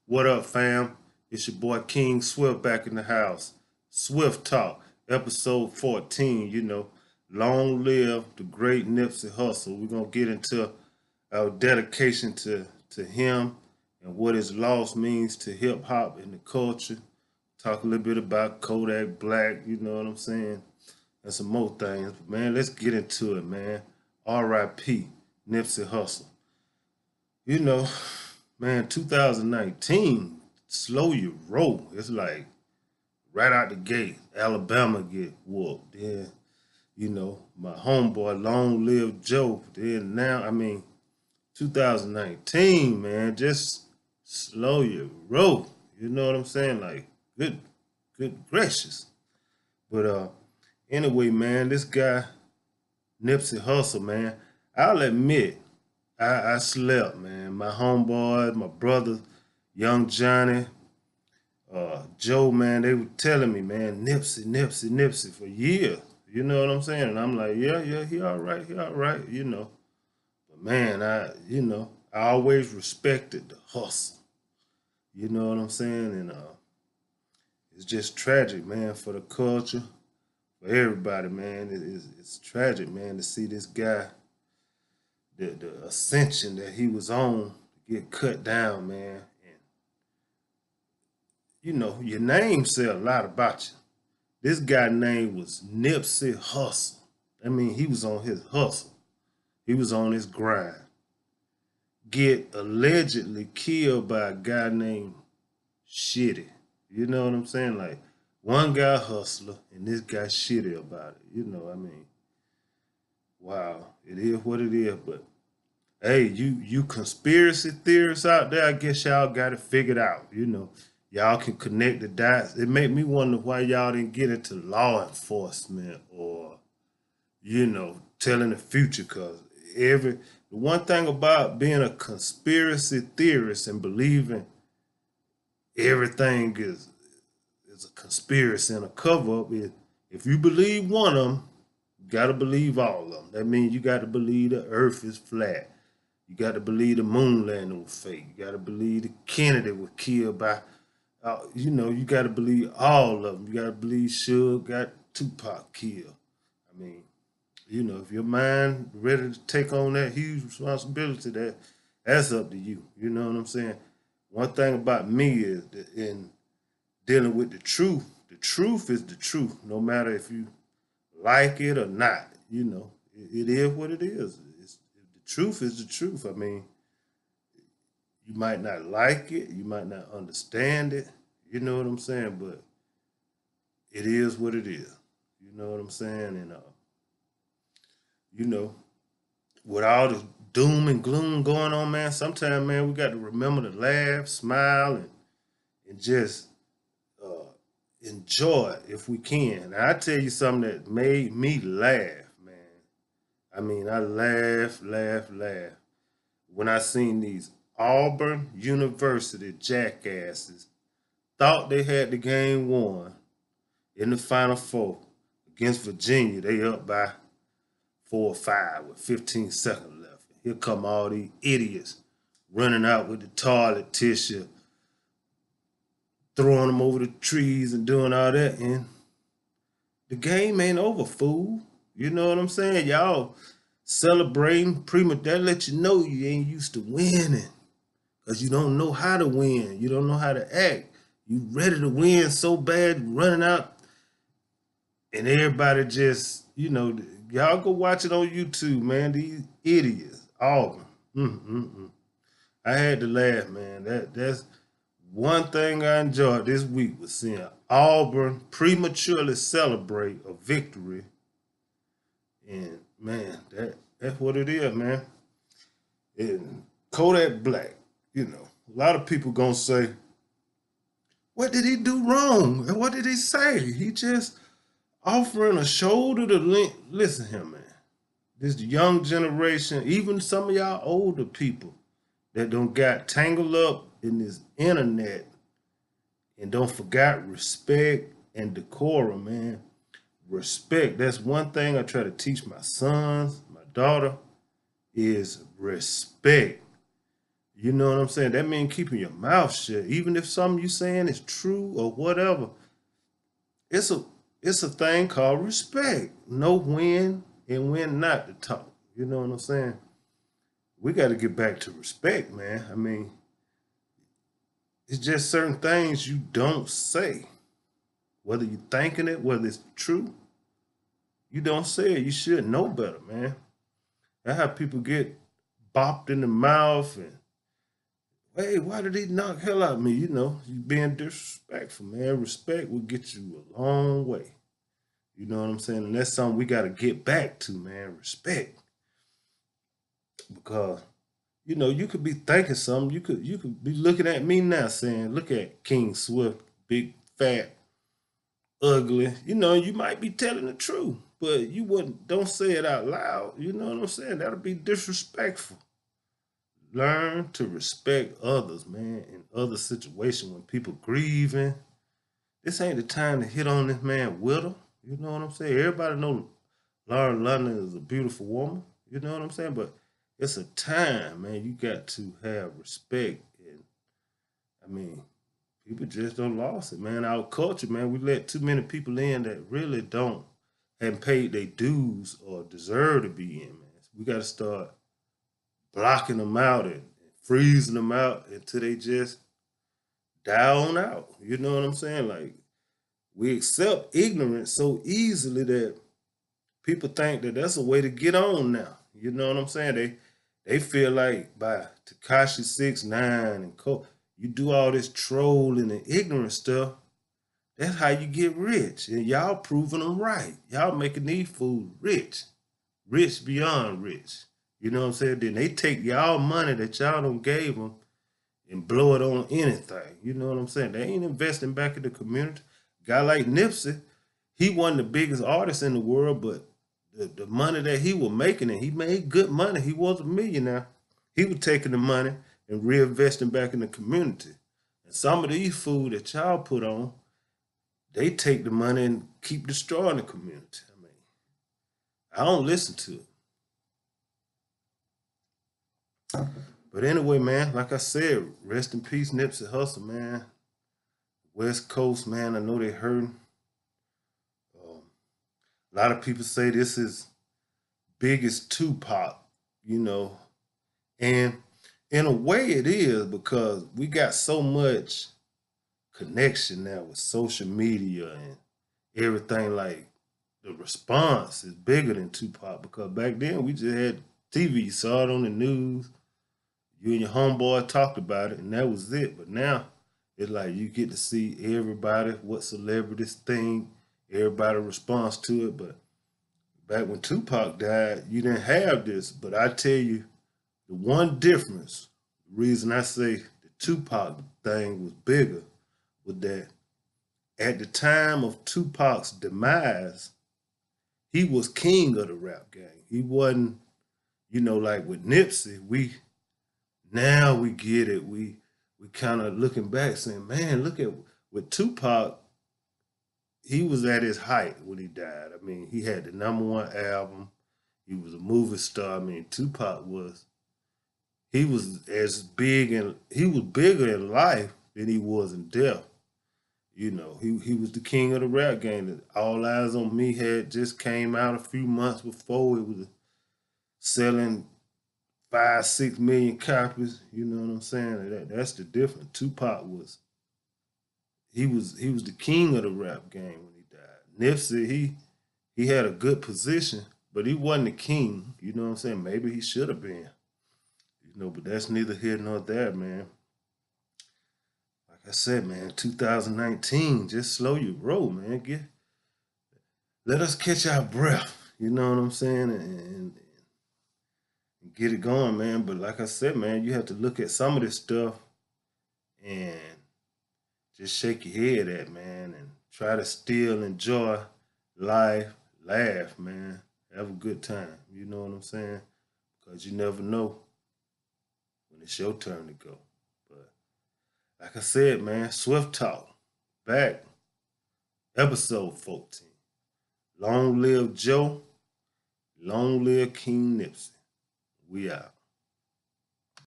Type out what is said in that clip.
What up, fam? It's your boy King Swift back in the house. Swift Talk, episode 14. Long live the great Nipsey Hussle. We're going to get into our dedication to him and what his loss means to hip hop and the culture. Talk a little bit about Kodak Black, you know what I'm saying? And some more things. But man, let's get into it, man. R.I.P. Nipsey Hussle. You know, man, 2019, slow your roll. It's like right out the gate, Alabama get whooped. Then, my homeboy, Long Live Joe. Then now, 2019, man, just slow your roll. You know what I'm saying? Like, good gracious. But anyway, man, this guy, Nipsey Hussle, man, I'll admit, I slept, man. My homeboys, my brother, young Johnny, Joe, man, they were telling me, man, Nipsey for years. You know what I'm saying? And I'm like, yeah, he all right. But man, I always respected the hustle. You know what I'm saying? And it's just tragic, man, for the culture, for everybody, man. It's tragic, man, to see this guy, the ascension that he was on, get cut down, man. And your name said a lot about you. This guy's name was Nipsey Hussle. He was on his hustle. He was on his grind. Get allegedly killed by a guy named Shitty. You know what I'm saying? Like, one guy hustler and this guy shitty about it. Wow, it is what it is. But hey, you conspiracy theorists out there, I guess y'all got it figured out. Y'all can connect the dots. It make me wonder why y'all didn't get into law enforcement or, telling the future. Cause the one thing about being a conspiracy theorist and believing everything is a conspiracy and a cover up is if you believe one of them, you gotta believe all of them. That means you got to believe the earth is flat. You got to believe the moon landing was fake. You got to believe the Kennedy was killed by you got to believe all of them. You got to believe Suge got Tupac killed. I mean, if your mind ready to take on that huge responsibility, that's up to you. You know what I'm saying? One thing about me is that in dealing with the truth is the truth, no matter if you like it or not. It is what it is. The truth is the truth. You might not like it, you might not understand it, you know what I'm saying? But it is what it is. You know what I'm saying? And you know, with all the doom and gloom going on, man, sometimes, man, we got to remember to laugh, smile, and just uh, enjoy it if we can. Now, I tell you something that made me laugh, man. I laugh when I seen these Auburn University jackasses thought they had the game won in the Final Four against Virginia. They up by 4 or 5 with 15 seconds left. Here come all these idiots running out with the toilet tissue, throwing them over the trees and doing all that. And the game ain't over, fool. You know what I'm saying? Y'all celebrating that let you know you ain't used to winning. Because you don't know how to win. You don't know how to act. You ready to win so bad, running out. And everybody just, y'all go watch it on YouTube, man. These idiots. Auburn. I had to laugh, man. That's one thing I enjoyed this week was seeing Auburn prematurely celebrate a victory. And man, that's what it is, man. And Kodak Black, a lot of people gonna say, what did he do wrong? And what did he say? He just offering a shoulder to listen here, man. This young generation, even some of y'all older people that don't got tangled up in this internet and don't forgot respect and decorum, man. Respect. That's one thing I try to teach my sons, my daughter, is respect. You know what I'm saying? That means keeping your mouth shut. Even if something you saying is true or whatever, it's a it's a thing called respect. Know when and when not to talk. You know what I'm saying? We got to get back to respect, man. I mean, it's just certain things you don't say. Whether you're thinking it, whether it's true, you don't say it. You should know better, man. That's how people get bopped in the mouth and, hey, why did he knock hell out of me? You know, you being disrespectful, man. Respect will get you a long way. You know what I'm saying? And that's something we got to get back to, man. Respect. Because, you know, you could be thinking something. You could be looking at me now saying, look at King Swift, big, fat, ugly. You know, you might be telling the truth, but you wouldn't, don't say it out loud. You know what I'm saying? That'll be disrespectful. Learn to respect others, man, in other situations when people grieving. This ain't the time to hit on this man Widow. You know what I'm saying? Everybody know Lauren London is a beautiful woman. You know what I'm saying? But it's a time, man. You got to have respect. And I mean, people just don't lost it, man. Our culture, man, we let too many people in that really don't haven't paid their dues or deserve to be in, man. We got to start blocking them out and freezing them out until they just die on out. You know what I'm saying? Like, we accept ignorance so easily that people think that that's a way to get on now. You know what I'm saying? They feel like by Takashi 6ix9ine and Cole, you do all this trolling and ignorant stuff. That's how you get rich. And y'all proving them right. Y'all making these fools rich. Rich beyond rich. You know what I'm saying? Then they take y'all money that y'all done gave them and blow it on anything. You know what I'm saying? They ain't investing back in the community. Guy like Nipsey, he wasn't the biggest artist in the world, but the money that he was making, and he made good money. He was a millionaire. He was taking the money and reinvesting back in the community. And some of these food that y'all put on, they take the money and keep destroying the community. I mean, I don't listen to it. But anyway, man, like I said, rest in peace, Nipsey Hussle, man. West Coast, man, I know they hurting. A lot of people say this is biggest Tupac, you know, and in a way it is because we got so much connection now with social media and everything. Like the response is bigger than Tupac because back then we just had TV, you saw it on the news, you and your homeboy talked about it, and that was it. But now it's like you get to see everybody, what celebrities think, everybody responds to it. But back when Tupac died, you didn't have this. But I tell you, the one difference, the reason I say the Tupac thing was bigger, was that at the time of Tupac's demise, he was king of the rap game. He wasn't, you know, like with Nipsey, now we get it. We kind of looking back saying, man, look at with Tupac, he was at his height when he died. I mean, he had the #1 album. He was a movie star. I mean, Tupac was he was as big and he was bigger in life than he was in death. You know, he was the king of the rap game. All Eyes on Me had just came out a few months before. It was selling 5, 6 million copies. You know what I'm saying? That's the difference. Tupac was he was the king of the rap game when he died. Nipsey he had a good position, but he wasn't the king. You know what I'm saying? Maybe he should have been. You know, but that's neither here nor there, man. Like I said, man, 2019, just slow your roll, man. Let us catch our breath. You know what I'm saying? And get it going, man. But like I said, man, you have to look at some of this stuff and just shake your head at, man, and try to still enjoy life, laugh, man. Have a good time. You know what I'm saying? Because you never know when it's your turn to go. But like I said, man, Swift Talk, back, episode 14. Long live Joe, long live King Nipsey. We out.